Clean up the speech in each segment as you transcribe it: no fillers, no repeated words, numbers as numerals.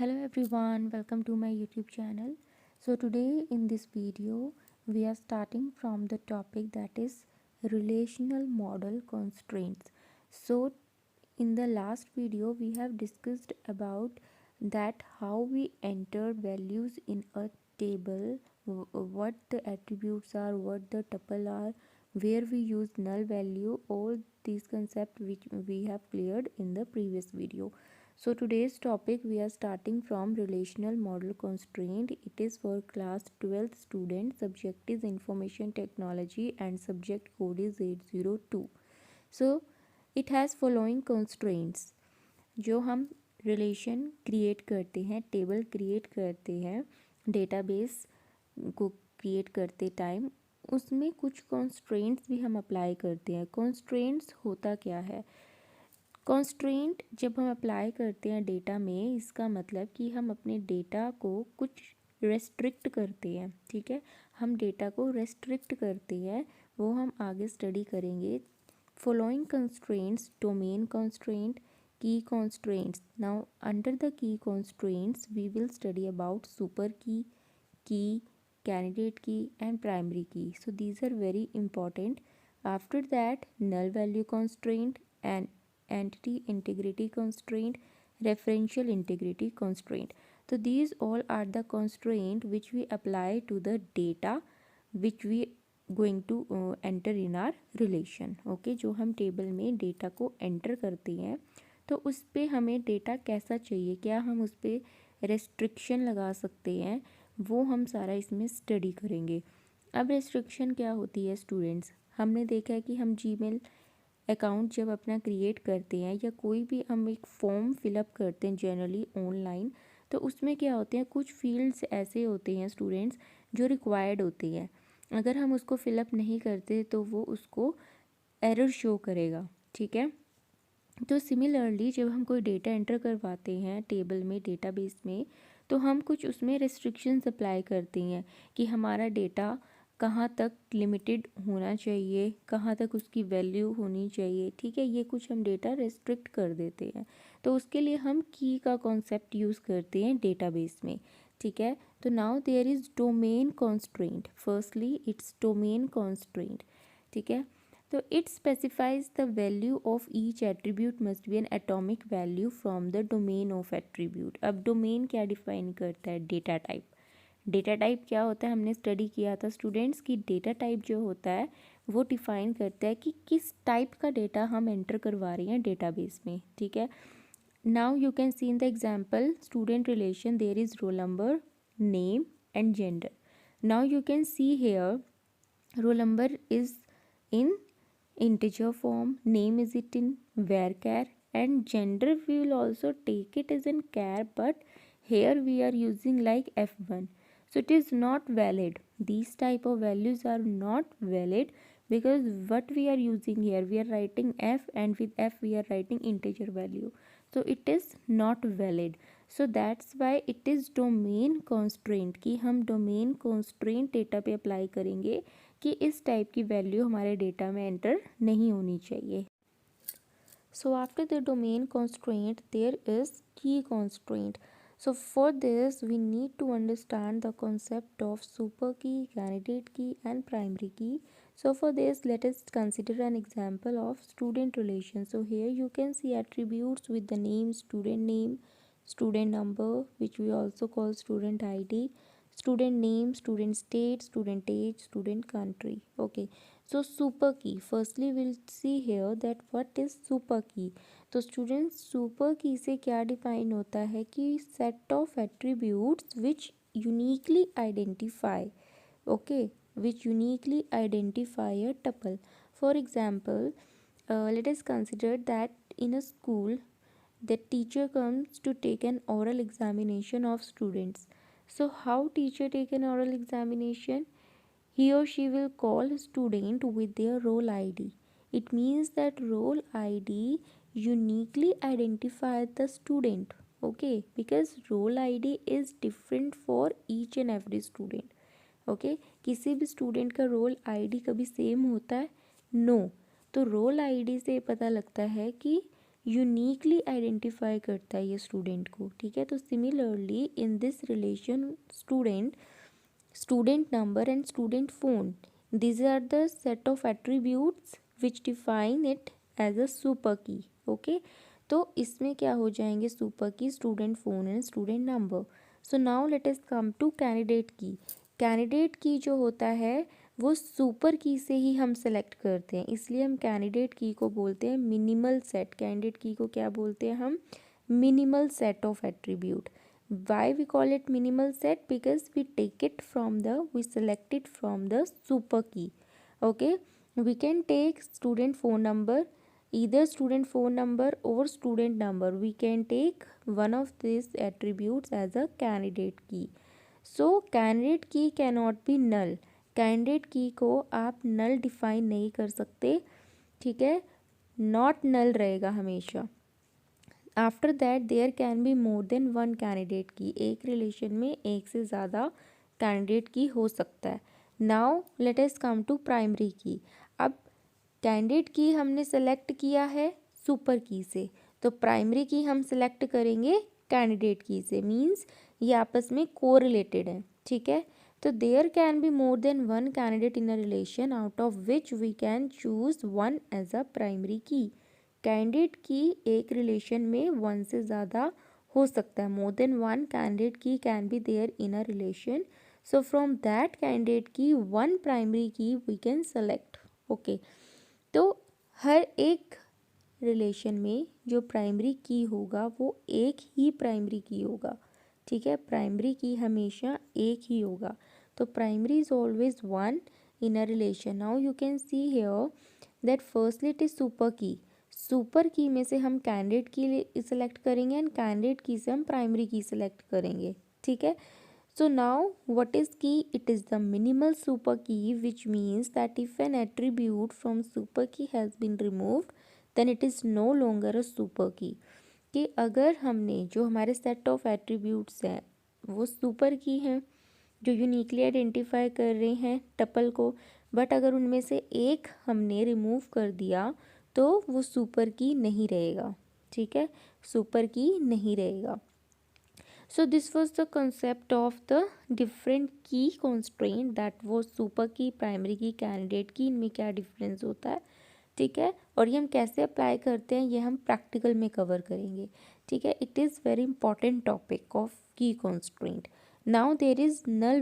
Hello everyone, welcome to my YouTube channel. So today in this video we are starting from the topic that is relational model constraints. So in the last video we have discussed about that how we enter values in a table, what the attributes are, what the tuple are, where we use null value, all these concepts which we have cleared in the previous video. So today's topic we are starting from relational model constraint. It is for class 12th student. Subject is information technology and subject code is 802. So it has following constraints. जो हम relation create करते हैं, table create करते हैं, database को create करते time उसमें कुछ कॉन्स्ट्रेंट्स भी हम अप्लाई करते हैं. कॉन्स्ट्रेंट्स होता क्या है? कॉन्स्ट्रेंट जब हम अप्लाई करते हैं डेटा में, इसका मतलब कि हम अपने डेटा को कुछ रेस्ट्रिक्ट करते हैं. ठीक है, हम डेटा को रेस्ट्रिक्ट करते हैं, वो हम आगे स्टडी करेंगे. Following constraints: domain constraint, key constraints. Now under the key constraints we will study about super key, candidate key and primary key. So these are very important. After that null value constraint and entity integrity constraint, referential integrity constraint. So these all are the constraint which we apply to the data which we going to enter in our relation. Okay, जो हम table में data को enter करते हैं तो उस पर हमें डेटा कैसा चाहिए, क्या हम उस पर रेस्ट्रिक्शन लगा सकते हैं, वो हम सारा इसमें स्टडी करेंगे. अब रेस्ट्रिक्शन क्या होती है स्टूडेंट्स? हमने देखा है कि हम जीमेल अकाउंट जब अपना क्रिएट करते हैं या कोई भी हम एक फॉर्म फिलअप करते हैं जनरली ऑनलाइन, तो उसमें क्या होते हैं, कुछ फील्ड्स ऐसे होते हैं स्टूडेंट्स जो रिक्वायर्ड होती हैं. अगर हम उसको फिलअप नहीं करते तो वो उसको एरर शो करेगा. ठीक है, तो सिमिलरली जब हम कोई डेटा एंटर करवाते हैं टेबल में, डेटाबेस में, तो हम कुछ उसमें रेस्ट्रिक्शंस अप्लाई करते हैं कि हमारा डेटा कहाँ तक लिमिटेड होना चाहिए, कहाँ तक उसकी वैल्यू होनी चाहिए. ठीक है, ये कुछ हम डेटा रेस्ट्रिक्ट कर देते हैं. तो उसके लिए हम की का कॉन्सेप्ट यूज़ करते हैं डेटाबेस में. ठीक है, तो now there is domain constraint. Firstly it's domain constraint. ठीक है, तो it specifies the value of each attribute must be an atomic value from the domain of attribute. अब डोमेन क्या डिफाइन करता है? Data type. डेटा टाइप क्या होता है? हमने स्टडी किया था स्टूडेंट्स की डेटा टाइप जो होता है वो डिफाइन करता है कि किस टाइप का डेटा हम एंटर करवा रहे हैं डेटाबेस में. ठीक है, now you can see in the example student relation there is roll number, name and gender. Now you can see here roll number is in integer form, name is it in varchar, and gender we will also take it as in char, but here we are using like f1. So it is not valid. These type of values are not valid because what we are using here, we are writing f and with f we are writing integer value, so it is not valid. So that's why it is domain constraint कि हम domain constraint data पे apply करेंगे कि इस type की value हमारे data में enter नहीं होनी चाहिए. So after the domain constraint there is key constraint. So for this we need to understand the concept of super key, candidate key and primary key. So for this let us consider an example of student relation. So here you can see attributes with the name, student number which we also call student ID, student name, student state, student age, student country. Okay, so super key, firstly we'll see here that what is super key. तो students super key से क्या define होता है कि set of attributes which uniquely identify, okay, which uniquely identify a tuple. For example, let us consider that in a school the teacher comes to take an oral examination of students. So how teacher take an oral examination? He or she will call a student with their roll ID. It means that roll ID uniquely identifies the student. Okay, because roll ID is different for each and every student. Okay, किसी भी student का role ID कभी same होता है? No. तो role ID से पता लगता है कि यूनिकली आइडेंटिफाई करता है ये स्टूडेंट को, ठीक है। तो similarly in this relation student number and student phone, these are the set of attributes which define it as a super key, okay। तो इसमें क्या हो जाएंगे super key, student phone and student number। so now let us come to candidate key। candidate key जो होता है वो super की से ही हम सेलेक्ट करते हैं, इसलिए हम कैंडिडेट की को बोलते हैं मिनिमल सेट। कैंडिडेट की को क्या बोलते हैं हम? Minimal set of attribute. Why we call it minimal set? Because we select it from the super key, okay। we can take student phone number, either student phone number or student number, we can take one of these attributes as a candidate key। so candidate key cannot be null। candidate key को आप null define नहीं कर सकते, ठीक है, not null रहेगा हमेशा। After that there can be more than one candidate key, एक रिलेशन में एक से ज़्यादा कैंडिडेट की हो सकता है। Now let us come to primary key. अब कैंडिडेट की हमने सेलेक्ट किया है सुपर की से, तो प्राइमरी की हम सेलेक्ट करेंगे कैंडिडेट की से, मीन्स ये आपस में कोरिलेटेड है, ठीक है। तो there can be more than one candidate in a relation out of which we can choose one as a primary key. Candidate key एक रिलेशन में वन से ज़्यादा हो सकता है, more than one candidate key can be there in a relation. So from that candidate key one primary key we can select, okay. तो हर एक रिलेशन में जो प्राइमरी की होगा वो एक ही प्राइमरी की होगा, ठीक है। प्राइमरी की हमेशा एक ही होगा, तो primary is always one in a relation. Now you can see here that firstly it is super की। सुपर की में से हम कैंडिडेट की सिलेक्ट करेंगे एंड कैंडिडेट की से हम प्राइमरी की सिलेक्ट करेंगे, ठीक है। So now what is key? It is the minimal super key, which means that if an attribute from super key has been removed then it is no longer a super key. कि अगर हमने जो हमारे set of attributes हैं वो super की हैं, जो यूनिकली आइडेंटिफाई कर रहे हैं टपल को, बट अगर उनमें से एक हमने रिमूव कर दिया तो वो सुपर की नहीं रहेगा, ठीक है, सुपर की नहीं रहेगा। So this was the concept of the different की कॉन्स्ट्रेंट, दैट वो सुपर की, प्राइमरी की, कैंडिडेट की, इनमें क्या डिफरेंस होता है, ठीक है। और ये हम कैसे अप्लाई करते हैं ये हम प्रैक्टिकल में कवर करेंगे, ठीक है। It is very important topic of key constraint. Now there is null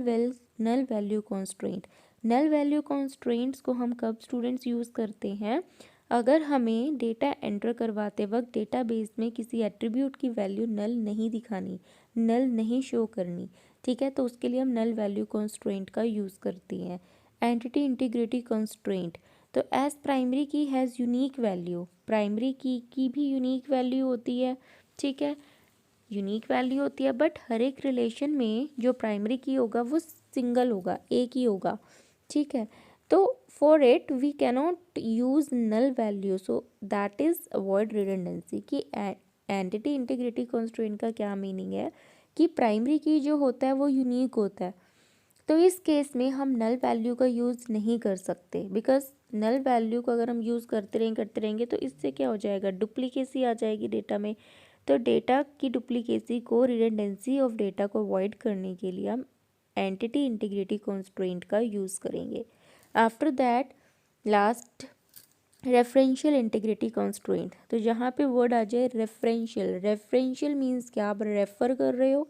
value constraint. Null value constraints को हम कब स्टूडेंट्स यूज़ करते हैं? अगर हमें डेटा एंटर करवाते वक्त डेटाबेस में किसी एट्रीब्यूट की वैल्यू नल नहीं दिखानी, नल नहीं शो करनी, ठीक है, तो उसके लिए हम नल वैल्यू कॉन्स्ट्रेंट का यूज़ करते हैं। एंटिटी इंटीग्रिटी कॉन्स्ट्रेंट, तो एज प्राइमरी की हैज़ यूनिक वैल्यू, प्राइमरी की भी यूनिक वैल्यू होती है, ठीक है, यूनिक वैल्यू होती है, बट हर एक रिलेशन में जो प्राइमरी की होगा वो सिंगल होगा, एक ही होगा, ठीक है। तो for it we cannot use null value, so that is avoid redundancy. कि एंटिटी इंटीग्रिटी कॉन्स्ट्रेंट का क्या मीनिंग है कि प्राइमरी की जो होता है वो यूनिक होता है, तो इस केस में हम नल वैल्यू का यूज़ नहीं कर सकते, बिकॉज नल वैल्यू को अगर हम यूज़ करते रहेंगे तो इससे क्या हो जाएगा, डुप्लीकेसी आ जाएगी डेटा में। तो डेटा की डुप्लीकेसी को, रिडंडेंसी ऑफ डेटा को अवॉइड करने के लिए हम एंटिटी इंटीग्रिटी कॉन्स्ट्रेंट का यूज़ करेंगे। After that last referential integrity constraint, तो जहाँ पे वर्ड आ जाए रेफरेंशियल, रेफरेंशियल मीन्स क्या, आप रेफ़र कर रहे हो,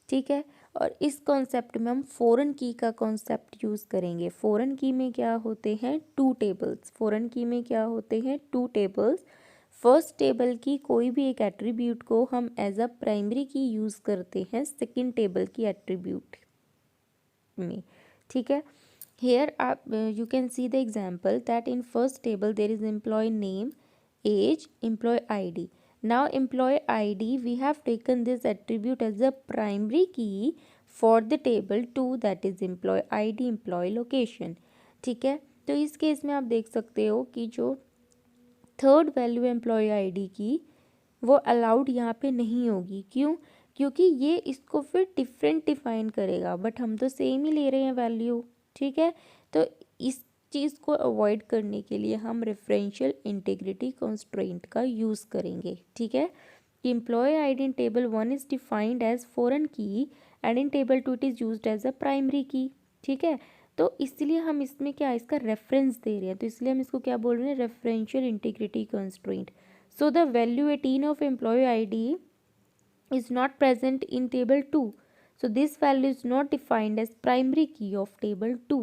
ठीक है। और इस कॉन्सेप्ट में हम फॉरेन की का कॉन्सेप्ट यूज़ करेंगे। फॉरेन की में क्या होते हैं? To tables. फॉरेन की में क्या होते हैं? To tables. फर्स्ट टेबल की कोई भी एक एट्रीब्यूट को हम एज अ प्राइमरी की यूज़ करते हैं सेकंड टेबल की एट्रीब्यूट में, ठीक है। Here you can see the example that in first table there is employee name, age, employee ID. Now employee ID we have taken this attribute as a primary key for the table 2, that is employee ID, employee location, ठीक है। तो इस case में आप देख सकते हो कि जो थर्ड वैल्यू एम्प्लॉय आईडी की वो अलाउड यहाँ पे नहीं होगी। क्यों? क्योंकि ये इसको फिर डिफरेंट डिफाइन करेगा, बट हम तो सेम ही ले रहे हैं वैल्यू, ठीक है। तो इस चीज़ को अवॉइड करने के लिए हम रेफरेंशियल इंटीग्रिटी कंस्ट्रेंट का यूज़ करेंगे। ठीक है, employ ID in table 1 is defined as foreign key and in table 2 it is used as a primary key. ठीक है, तो इसलिए हम इसमें क्या इसका रेफरेंस दे रहे हैं, तो इसलिए हम इसको क्या बोल रहे हैं, referential integrity constraint. So the value 18 of employee ID is not present in table 2, so this value is not defined as primary key of table 2।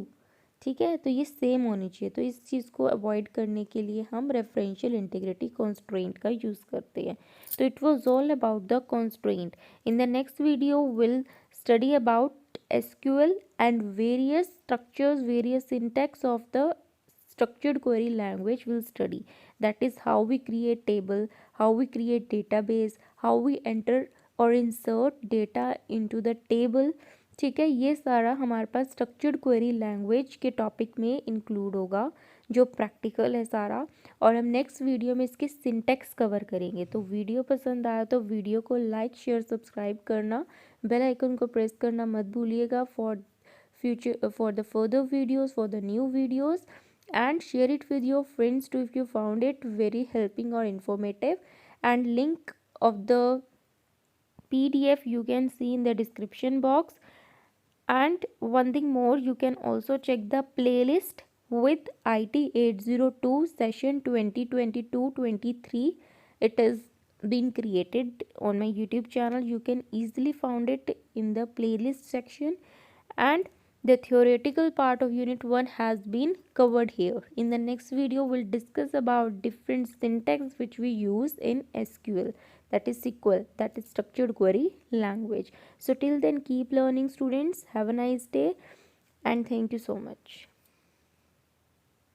ठीक है, तो ये सेम होनी चाहिए, तो इस चीज़ को अवॉइड करने के लिए हम रेफरेंशियल इंटीग्रिटी कॉन्स्ट्रेंट का यूज़ करते हैं। तो it was all about the constraint. In the next video will study about SQL and various structures, various syntax of the structured query language will study, that is how we create table, how we create database, how we enter or insert data into the table। ठीक है, ये सारा हमारे पास structured query language के topic में include होगा, जो practical है सारा, और हम नेक्स्ट वीडियो में इसके सिंटेक्स कवर करेंगे। तो वीडियो पसंद आया तो वीडियो को लाइक शेयर सब्सक्राइब करना, बेल आइकन को प्रेस करना मत भूलिएगा for future for the further videos, for the new videos, and share it with your friends too if you found it very helping or informative, and link of the PDF you can see in the description box। And one thing more, you can also check the playlist with IT 802 session 2022-23, it is been created on my YouTube channel, you can easily found it in the playlist section, and the theoretical part of unit 1 has been covered here. In the next video we'll discuss about different syntax which we use in SQL, that is SQL, that is structured query language. So till then keep learning students, have a nice day and thank you so much.